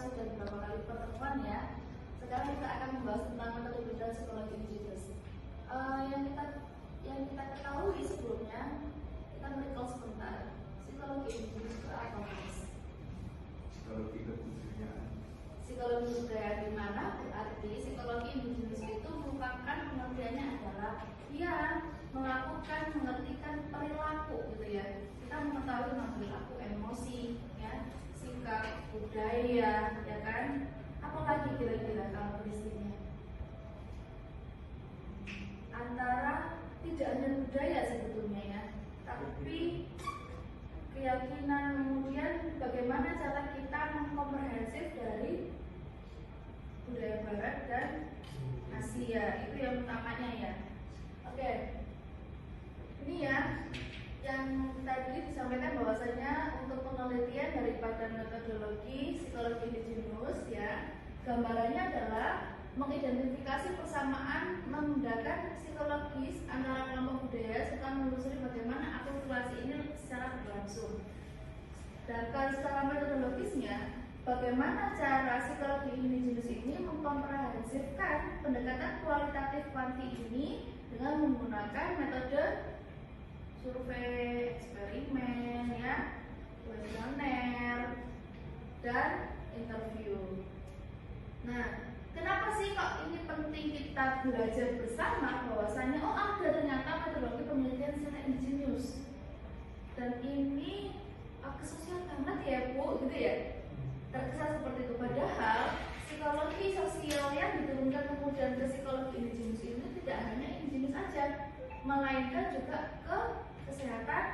sudah beberapa kali pertemuan ya. Sekarang kita akan membahas tentang metode belajar psikologi indigenous. Yang kita ketahui sebelumnya, kita recall sebentar. Psikologi indigenous itu apa, Mas? Psikologi kebudayaan. Psikologi budaya di mana berarti psikologi indigenous itu merupakan pengertiannya adalah dia melakukan mengertikan perilaku gitu ya. Kita mengetahui tentang perilaku, emosi, ya, sikap, budaya, ya kan? Apalagi kira-kira kalau peristinya antara tidak hanya budaya sebetulnya ya, tapi keyakinan, kemudian bagaimana cara kita mengkomprehensif dari budaya Barat dan Asia, itu yang utamanya ya. Oke, ini ya yang tadi disampaikan bahwasanya untuk penelitian daripada metodologi psikologi indigenous ya, gambarannya adalah mengidentifikasi persamaan menggunakan psikologis antara kelompok budaya serta menelusuri bagaimana akulturasi ini secara berlangsung. Dan kalau secara metodologisnya, bagaimana cara psikologi indigenous ini mengkomprehensifkan pendekatan kualitatif kuanti ini dengan menggunakan metode survei, eksperimen, ya, kuesioner, dan interview. Nah, kenapa sih kok ini penting kita belajar bersama bahwasanya ada ternyata metodologi penelitian secara indigenous dan ini sosial banget ya Bu, gitu ya. Terkesan seperti itu, padahal psikologi sosial yang diturunkan kemudian ke psikologi indigenous ini tidak hanya indigenous saja, melainkan juga ke kesehatan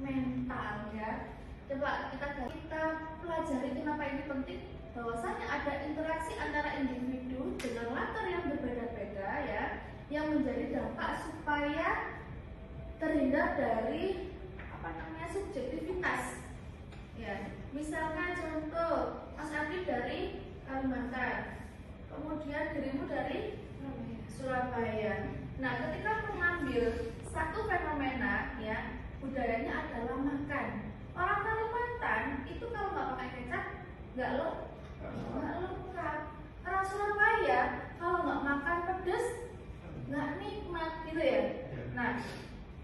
mental ya. Coba kita pelajari kenapa ini penting, bahwasanya ada interaksi antara individu dengan latar yang berbeda-beda ya, yang menjadi dampak supaya terhindar dari subjektivitas ya. Misalkan contoh, Mas Adi dari Kalimantan, kemudian dirimu dari Surabaya. Nah, ketika mengambil satu fenomena ya, budayanya adalah makan. Orang Kalimantan itu kalau nggak pakai kecap nggak lengkap. Orang Surabaya kalau nggak makan pedas nggak nikmat gitu ya. Nah,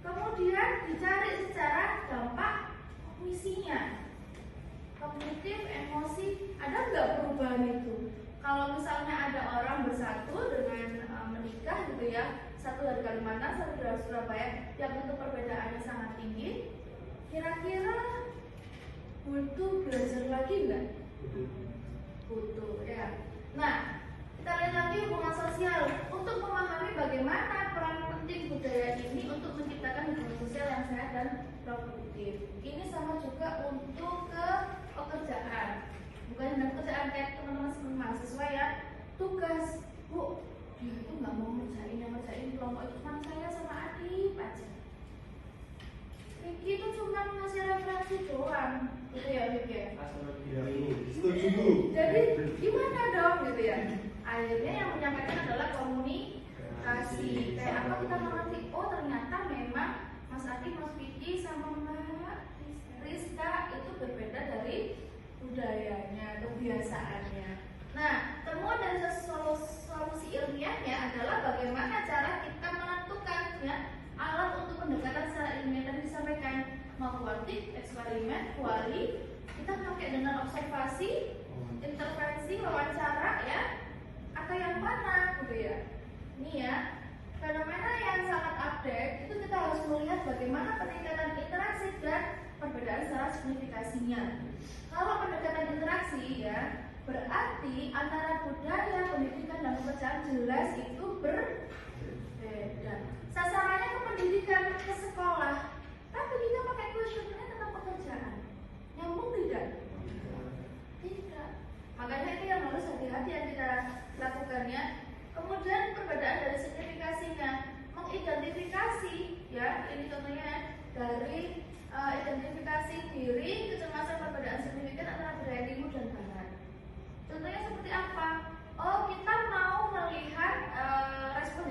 kemudian dicari secara dampak kognisinya, kognitif, emosi, ada nggak perubahan itu? Kalau misalnya ada orang bersatu dengan menikah gitu ya, satu dari Kalimantan, satu dari Surabaya, yang itu perbedaannya sangat tinggi, kira-kira butuh belajar lagi nggak? Butuh ya. Nah, kita lihat lagi hubungan sosial untuk memahami bagaimana peran penting budaya ini untuk menciptakan hubungan sosial yang sehat dan produktif. Ini sama juga untuk ke pekerjaan, bukan dengan pekerjaan kayak teman-teman mahasiswa ya, tugas Bu, dia itu nggak mau ngerjain kelompok itu cuma saya sama Adip aja. Vicky itu cuma ngasih referensi doang, gitu ya Vicky ya. Setuju. Jadi gimana dong gitu ya. Akhirnya yang menyampaikan adalah komunikasi. Kayak apa kita mengerti? Oh ternyata memang Mas Adi, Mas Vicky sama Mbak Rizka itu berbeda dari budayanya, kebiasaannya. Nah, temuan dari solusi ilmiahnya adalah bagaimana cara kita menentukan ya, alat untuk pendekatan secara ilmiah tadi disampaikan, mau kuantif, eksperimen, kuali, kita pakai dengan observasi, intervensi, wawancara ya, atau yang mana gitu ya. Ini ya, fenomena yang sangat update itu kita harus melihat bagaimana peningkatan interaksi dan perbedaan secara signifikasinya. Kalau pendekatan interaksi ya, berarti antara budaya, pendidikan dan pekerjaan jelas itu berbeda. Sasarannya ke pendidikan, ke sekolah, tapi kita pakai kuesionernya tentang pekerjaan. Nyambung tidak? Tidak. Makanya itu yang harus hati-hati yang kita lakukan ya. Kemudian perbedaan dari signifikasinya, mengidentifikasi ya, ini contohnya dari identifikasi diri, kecemasan perbedaan signifikan antara budaya timur dan barat. Contohnya seperti apa? Oh, kita mau melihat respon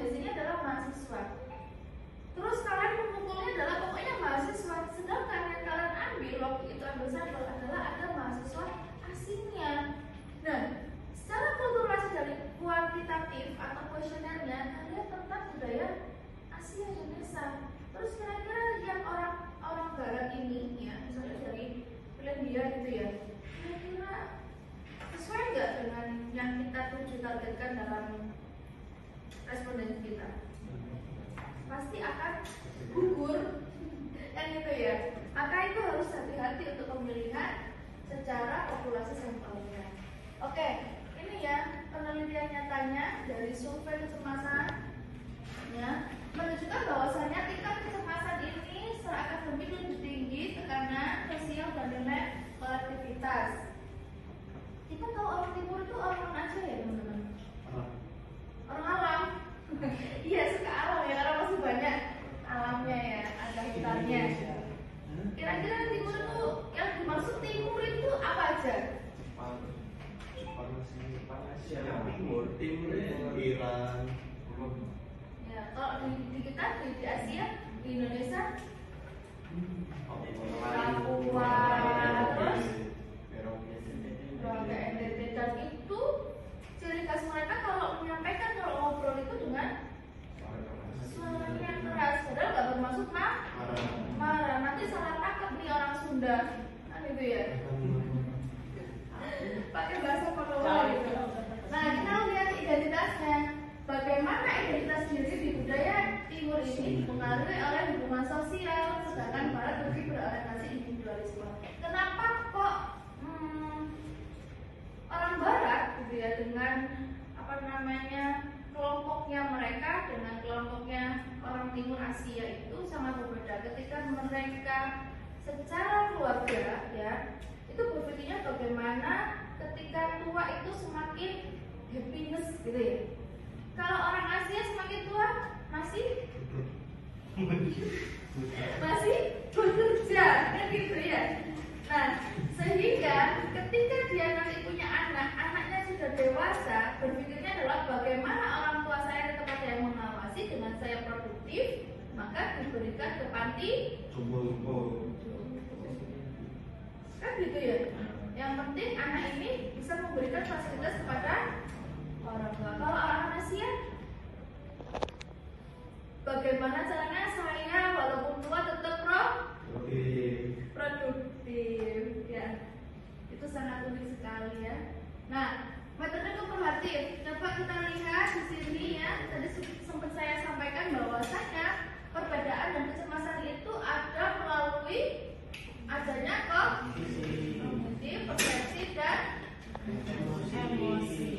survei kecemasan ya, menunjukkan bahwasannya tingkat kecemasan ini secara akademik lebih tinggi, tekanan, sosial, dan nilai kolektivitas. Kita tahu orang timur itu orang aja ya teman-teman? Orang alam. Iya, suka alam ya, karena masih banyak alamnya ya, ada hutannya. Kira-kira timur itu, yang dimaksud timur itu apa aja? Timur Iran. Ya, kalau di kita di Asia, di Indonesia, Papua, terus Merauke, NTT, dan itu ciri khas mereka kalau menyampaikan, kalau ngobrol itu dengan suaranya keras, padahal nggak bermaksud marah. Nanti salah tangkap nih orang Sunda, kan itu ya. Pakai bahasa Papua gitu. Nah, kita lihat identitasnya. Bagaimana identitas diri di budaya timur ini dipengaruhi oleh hubungan sosial, sedangkan barat lebih berorientasi individualisme. Kenapa kok orang barat gitu ya, dengan apa namanya kelompoknya mereka dengan kelompoknya orang timur Asia itu sangat berbeda ketika mereka secara keluarga ya, itu berpikirnya bagaimana ketika tua itu semakin happiness gitu ya. Kalau orang Asia semakin tua masih bekerja kan gitu ya. Nah, sehingga ketika dia nanti punya anak, anaknya sudah dewasa, berpikirnya adalah bagaimana orang tua saya tetap ada yang mengawasi dengan saya produktif, maka diberikan ke panti kan gitu ya. Yang penting anak ini bisa memberikan fasilitas kepada orang tua. Kalau orang Asia, bagaimana caranya saya walaupun tua tetap produktif ya. Itu sangat unik sekali ya. Nah, metode kooperatif, coba kita lihat di sini ya. Tadi sempat saya sampaikan bahwasanya perbedaan dan kecemasan itu ada melalui adanya kognitif, persepsi, dan emosi.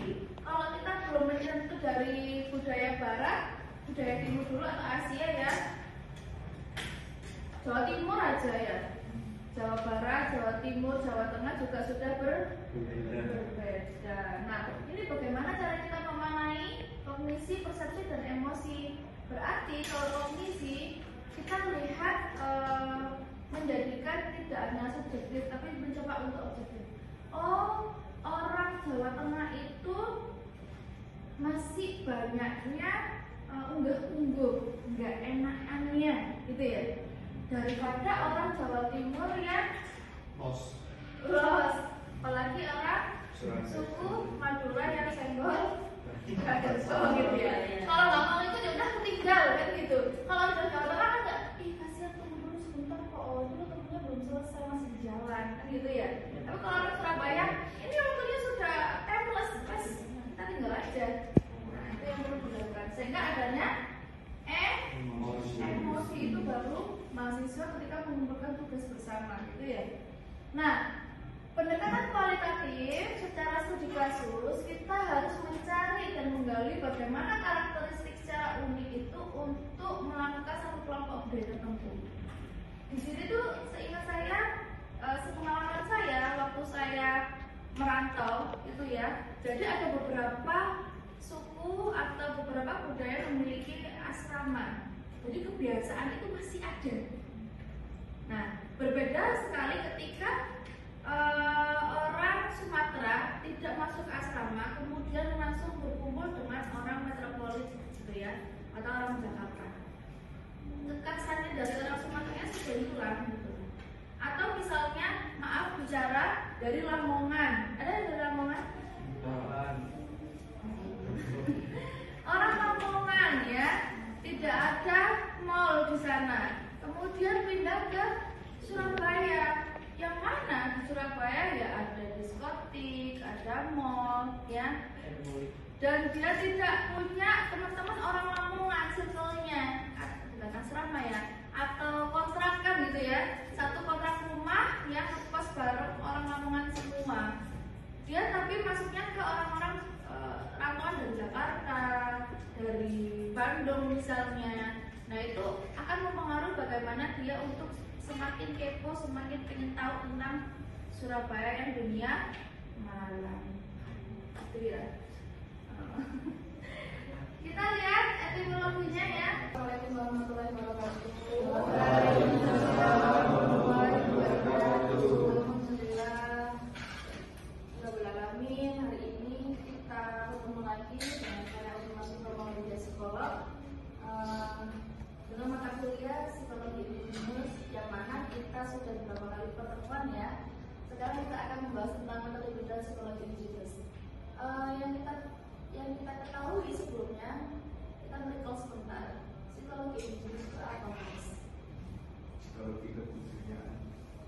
Kalau kita belum menyentuh dari budaya barat, budaya timur dulu atau Asia ya, Jawa Timur aja ya, Jawa Barat, Jawa Timur, Jawa Tengah juga sudah berbeda. Nah, ini bagaimana cara kita memaknai kognisi, persepsi, dan emosi. Berarti kalau kognisi kita melihat menjadikan tidak hanya subjektif, tapi mencoba untuk objektif. Oh, orang Jawa Tengah itu masih banyaknya unggah-ungguh, nggak enakannya, gitu ya. Daripada orang Jawa Timur yang los, apalagi orang suku Madura yang senggol, gitu ya. Kalau nggak mau itu ya udah tinggal kan gitu. Kalau udah Jawa Tengah kan nggak, kasihan tunggu dulu sebentar kok, dulu temennya belum selesai masih di jalan, kan gitu ya. Tapi kalau orang Surabaya, ini waktunya sudah timeless, pas kita tinggal aja. Nah, itu yang perlu dilakukan sehingga adanya emosi itu baru mahasiswa ketika mengumpulkan tugas bersama gitu ya. Nah, pendekatan kualitatif secara studi kasus kita harus mencari dan menggali bagaimana karakteristik secara unik itu untuk melakukan satu kelompok budaya tertentu. Di sini tuh seingat saya, sepengalaman saya waktu saya merantau itu ya. Jadi ada beberapa suku atau beberapa budaya yang memiliki asrama. Jadi kebiasaan itu masih ada. Nah, berbeda sekali ketika orang Sumatera tidak masuk asrama, kemudian langsung berkumpul dengan orang metropolis, gitu ya, atau orang Jakarta. Kekasannya dari orang Sumatera sudah hilang, gitu. Atau misalnya, maaf bicara dari Lamongan, ada yang dari Lamongan? Orang Lamongan ya, tidak ada mall di sana. Kemudian pindah ke Surabaya. Yang mana di Surabaya ya ada diskotik, ada mall ya. Dan dia tidak punya teman-teman orang Lamongan circle-nya, bukan asrama ya, atau kontrakan gitu ya. Satu kontrak rumah yang kos bareng orang Lamongan semua. Dia tapi masuknya ke orang-orang rantauan dari Jakarta, Bandung misalnya. Nah itu akan mempengaruhi bagaimana dia untuk semakin kepo, semakin ingin tahu tentang Surabaya yang dunia malam. Itu ya. Kita lihat etimologinya ya. Assalamualaikum warahmatullahi wabarakatuh. Alhamdulillah. Alhamdulillah. Hari ini kita bertemu lagi dengan saya masih Media Psikolog dengan mata kuliah Psikologi Indigenous, yang mana kita sudah beberapa kali pertemuan ya. Sekarang kita akan membahas tentang metode bidang psikologi Indigenous. Yang kita ketahui sebelumnya, kita recall sebentar. Psikologi Indigenous itu apa, Mas? Psikologi kebudayaan.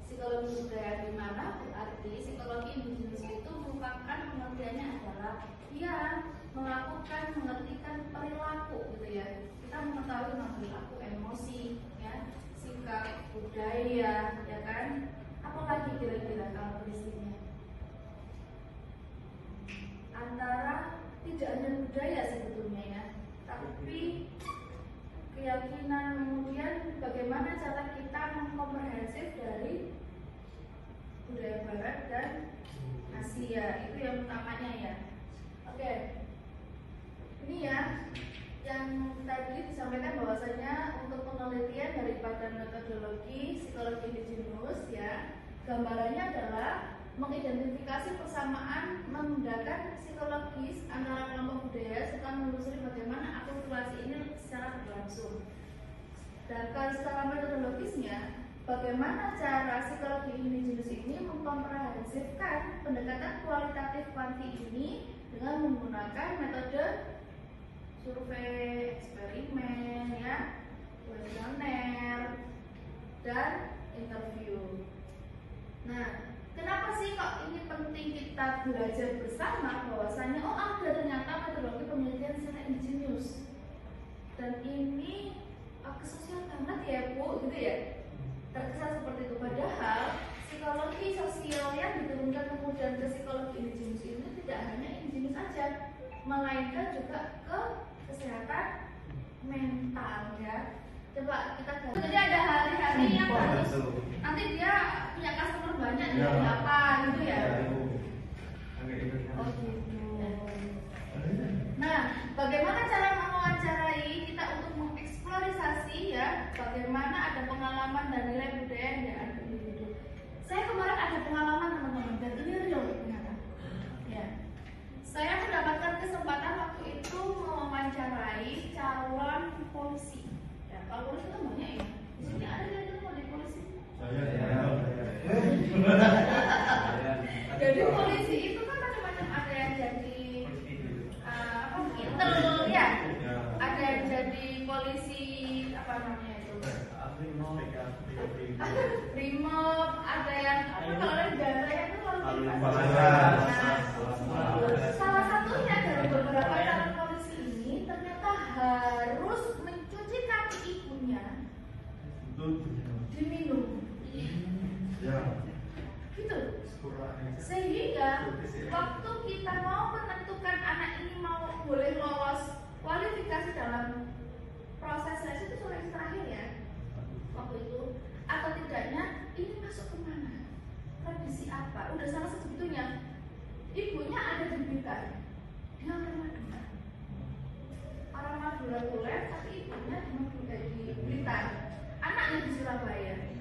Psikologi budaya di mana berarti psikologi Indigenous itu merupakan pengertiannya adalah dia melakukan mengertikan perilaku gitu ya. Kita mengetahui tentang perilaku, emosi, ya, sikap, budaya, ya kan? Apalagi kira-kira kalau prinsipnya antara tidak hanya budaya sebetulnya ya, tapi keyakinan, kemudian bagaimana cara kita mengkomprehensif dari budaya Barat dan Asia, itu yang utamanya ya. Oke, ini ya yang tadi disampaikan bahwasanya untuk penelitian daripada metodologi psikologi Indigenous ya, gambarannya adalah mengidentifikasi persamaan menggunakan psikologis antara kelompok budaya serta menelusuri bagaimana akulturasi ini secara berlangsung. Dan kalau secara metodologisnya, bagaimana cara psikologi Indigenous ini mengkomprehensifkan pendekatan kualitatif kuanti ini dengan menggunakan metode survei, eksperimen, ya, kuesioner, dan interview. Nah, kenapa sih kok ini penting kita belajar bersama bahwasanya ada ternyata metodologi penelitian secara Indigenous, dan ini sosial banget ya Bu, gitu ya, terkesan seperti itu. Padahal psikologi sosial yang diturunkan kemudian ke psikologi Indigenous ini tidak hanya Indigenous saja, melainkan juga ke kesehatan mental ya. Coba kita lihat. Jadi ada hari-hari yang harus nanti dia punya customer banyak ya, apa gitu ya. Oh gitu. Nah, bagaimana cara mewawancarai kita untuk mengeksplorasi ya, bagaimana ada pengalaman dan nilai budaya yang ada di individu. Saya kemarin ada pengalaman teman-teman, dan ini real ternyata. Ya. Saya mendapatkan kesempatan waktu itu mewawancarai calon polisi. Ya, kalau polisi kan banyak ya. Di sini ada yang mau jadi polisi. Jadi polisi itu kan macam-macam, ada yang jadi intel ya, ada yang jadi polisi apa namanya itu, brimob, ada yang kalau ada jasanya itu lalu salah satunya dari beberapa calon polisi ini ternyata harus mencuci kaki ibunya diminum gitu, sehingga waktu kita mau menentukan anak ini mau boleh lolos kualifikasi dalam proses seleksi itu seleksi terakhir ya waktu itu, atau tidaknya ini masuk kemana, tradisi apa, udah salah sebetulnya. Ibunya ada di Blitar, dia orang Madura tulen, tapi ibunya di Blitar, anaknya di Surabaya.